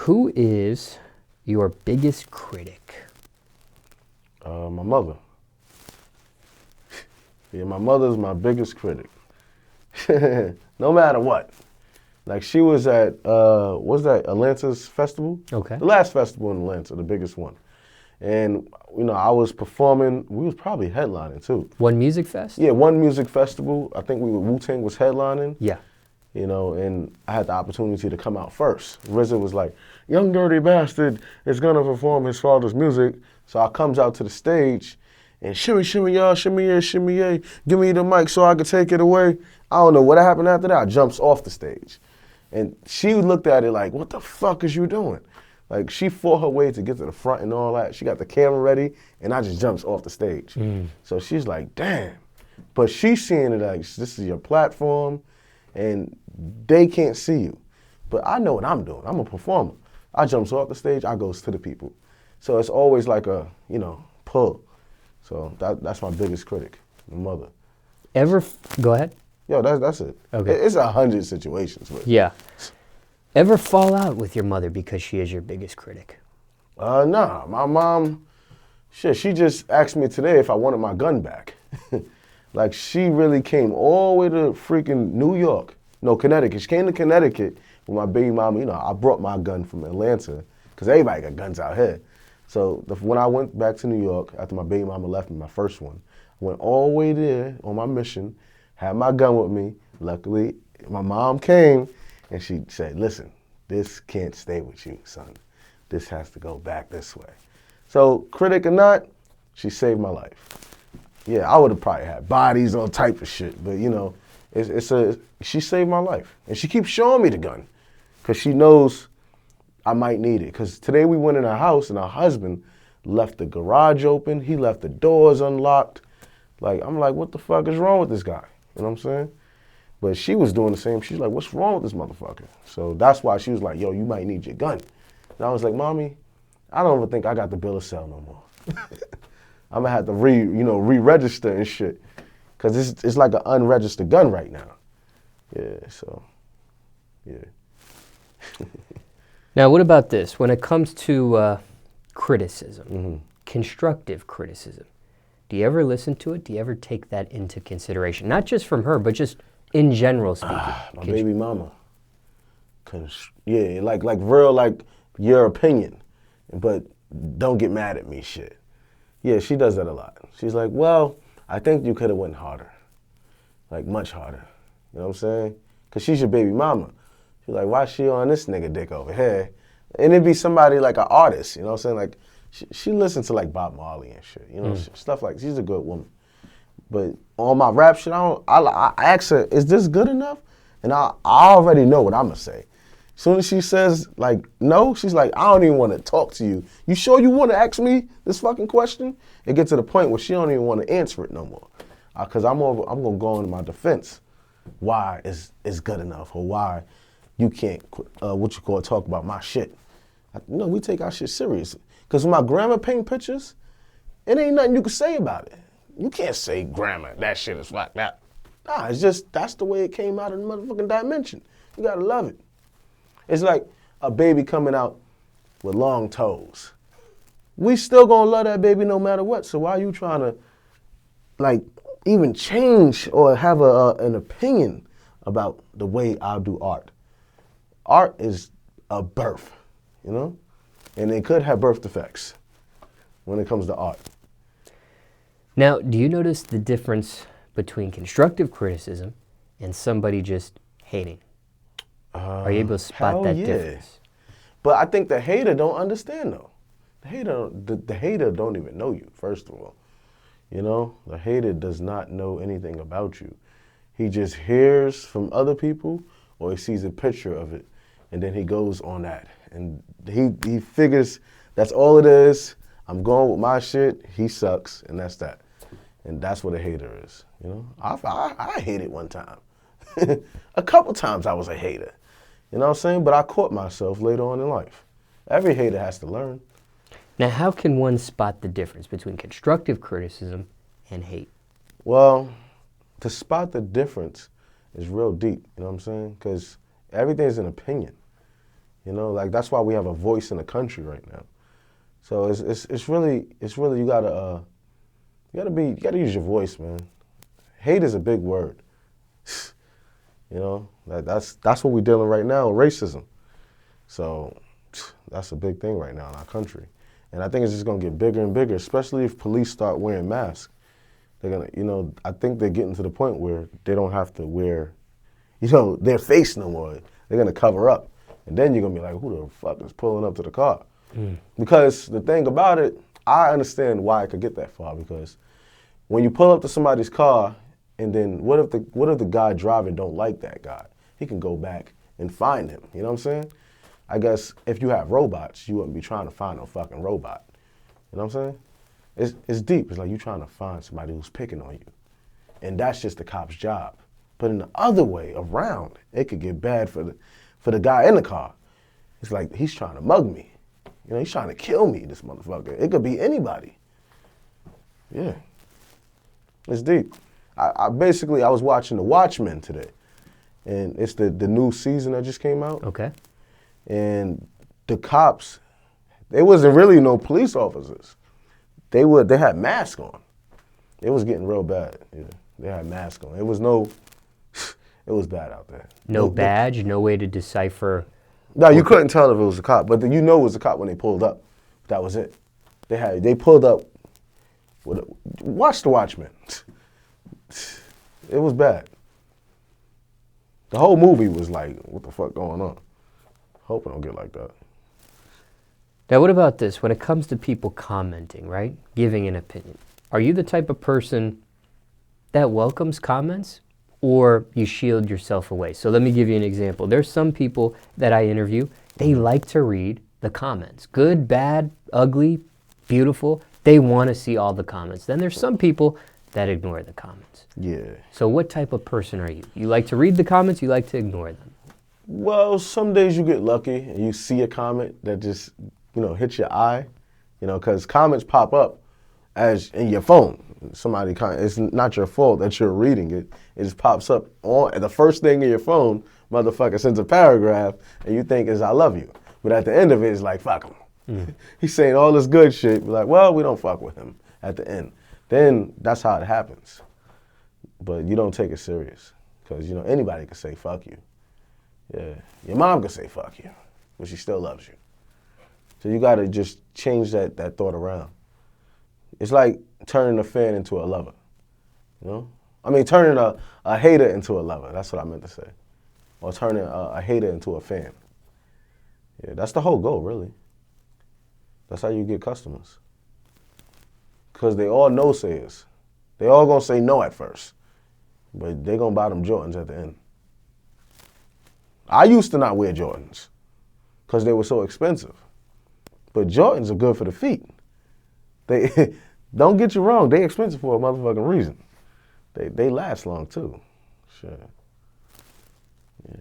Who is your biggest critic? My mother. Yeah, my mother's my biggest critic. No matter what. Like she was at, what's that, Atlanta's festival? Okay. The last festival in Atlanta, the biggest one. And, you know, I was performing, we was probably headlining too. One Music Fest? Yeah, One Music Festival. I think wu-tang was headlining. Yeah. You know, and I had the opportunity to come out first. RZA was like, young dirty bastard is gonna perform his father's music. So I comes out to the stage and shimmy, shimmy, y'all, shimmy, yeah, shimmy, yeah. Give me the mic so I can take it away. I don't know what happened after that. I jumps off the stage. And she looked at it like, what the fuck is you doing? Like she fought her way to get to the front and all that. She got the camera ready and I just jumps off the stage. So she's like, damn. But she's seeing it like, this is your platform and they can't see you. But I know what I'm doing. I'm a performer. I jumps off the stage, I goes to the people. So it's always like a, you know, pull. So that's my biggest critic, my mother. Go ahead. Yo, that's it. Okay. It's 100 situations. But. Yeah. Ever fall out with your mother because she is your biggest critic? Nah, my mom, shit, she just asked me today if I wanted my gun back. Like she really came all the way to freaking New York. No, Connecticut. She came to Connecticut with my baby mama. You know, I brought my gun from Atlanta because everybody got guns out here. So when I went back to New York after my baby mama left me, my first one, I went all the way there on my mission, had my gun with me. Luckily, my mom came and she said, listen, this can't stay with you, son. This has to go back this way. So critic or not, she saved my life. Yeah, I would have probably had bodies, all type of shit, but you know, she saved my life. And she keeps showing me the gun because she knows I might need it. Because today we went in her house and her husband left the garage open. He left the doors unlocked. Like, I'm like, what the fuck is wrong with this guy? You know what I'm saying? But she was doing the same. She's like, what's wrong with this motherfucker? So that's why she was like, yo, you might need your gun. And I was like, Mommy, I don't even think I got the bill of sale no more. I'm gonna have to re-register and shit. Cause it's like an unregistered gun right now. Yeah, so, yeah. Now, what about this? When it comes to criticism, constructive criticism, do you ever listen to it? Do you ever take that into consideration? Not just from her, but just in general speaking. My baby mama. Yeah, like real, like your opinion, but don't get mad at me shit. Yeah, she does that a lot. She's like, well, I think you could have went harder. Like much harder. You know what I'm saying? Cause she's your baby mama. She's like, why she on this nigga dick over here? And it'd be somebody like an artist, you know what I'm saying? Like, she listens to like Bob Marley and shit, you know, stuff like, she's a good woman. But on my rap shit, I ask her, is this good enough? And I already know what I'm gonna say. As soon as she says like, no, she's like, I don't even wanna talk to you. You sure you wanna ask me this fucking question? It gets to the point where she don't even wanna answer it no more. Cause I'm gonna go into my defense. Why is good enough, or why you can't, talk about my shit. We take our shit serious. Cause when my grandma paint pictures, it ain't nothing you can say about it. You can't say, grandma, that shit is like that. Nah, it's just, that's the way it came out of the motherfucking dimension. You gotta love it. It's like a baby coming out with long toes. We still gonna love that baby no matter what, so why are you trying to, like, even change or have an opinion about the way I do art? Art is a birth, you know? And it could have birth defects when it comes to art. Now, do you notice the difference between constructive criticism and somebody just hating? Are you able to spot that difference? But I think the hater don't understand though. The hater don't even know you, first of all. You know, the hater does not know anything about you. He just hears from other people or he sees a picture of it and then he goes on that. And he figures that's all it is. I'm going with my shit, he sucks, and that's that. And that's what a hater is, you know? I hated one time. A couple times I was a hater. You know what I'm saying? But I caught myself later on in life. Every hater has to learn. Now, how can one spot the difference between constructive criticism and hate? Well, to spot the difference is real deep, you know what I'm saying? Because everything's an opinion. You know, like that's why we have a voice in the country right now. So it's really you gotta use your voice, man. Hate is a big word. You know, that's what we're dealing right now, racism. So that's a big thing right now in our country. And I think it's just gonna get bigger and bigger, especially if police start wearing masks. They're gonna, you know, I think they're getting to the point where they don't have to wear, you know, their face no more. They're gonna cover up. And then you're gonna be like, who the fuck is pulling up to the car? Because the thing about it, I understand why it could get that far, because when you pull up to somebody's car, and then what if the guy driving don't like that guy? He can go back and find him. You know what I'm saying? I guess if you have robots, you wouldn't be trying to find no fucking robot. You know what I'm saying? It's deep. It's like you trying to find somebody who's picking on you. And that's just the cop's job. But in the other way around, it could get bad for the guy in the car. It's like, he's trying to mug me. You know, he's trying to kill me, this motherfucker. It could be anybody. Yeah. It's deep. I was watching The Watchmen today. And it's the new season that just came out. Okay. And the cops, they wasn't really no police officers. They had masks on. It was getting real bad. Yeah, they had masks on. It was bad out there. No badge, no way to decipher. No, you couldn't tell if it was a cop, but you know it was a cop when they pulled up. That was it. They pulled up. Watch The Watchmen. It was bad. The whole movie was like, what the fuck going on? Hope it don't get like that. Now, what about this? When it comes to people commenting, right? Giving an opinion. Are you the type of person that welcomes comments, or you shield yourself away? So let me give you an example. There's some people that I interview, they like to read the comments. Good, bad, ugly, beautiful. They want to see all the comments. Then there's some people that ignore the comments. Yeah. So what type of person are you? You like to read the comments, you like to ignore them? Well, some days you get lucky and you see a comment that just, you know, hits your eye, you know, because comments pop up as in your phone. Somebody, it's not your fault that you're reading it. It just pops up on the first thing in your phone. Motherfucker sends a paragraph and you think is I love you. But at the end of it, it's like, fuck him. He's saying all this good shit. We're like, well, we don't fuck with him at the end. Then that's how it happens. But you don't take it serious because, you know, anybody can say fuck you. Yeah, your mom can say fuck you, but she still loves you. So you gotta just change that thought around. It's like turning a fan into a lover, you know? I mean, turning a hater into a lover, that's what I meant to say. Or turning a hater into a fan. Yeah, that's the whole goal, really. That's how you get customers. Because they all no sayers. They all gonna say no at first, but they gonna buy them Jordans at the end. I used to not wear Jordans because they were so expensive. But Jordans are good for the feet. They don't get you wrong, they expensive for a motherfucking reason. They last long too. Sure. Yeah.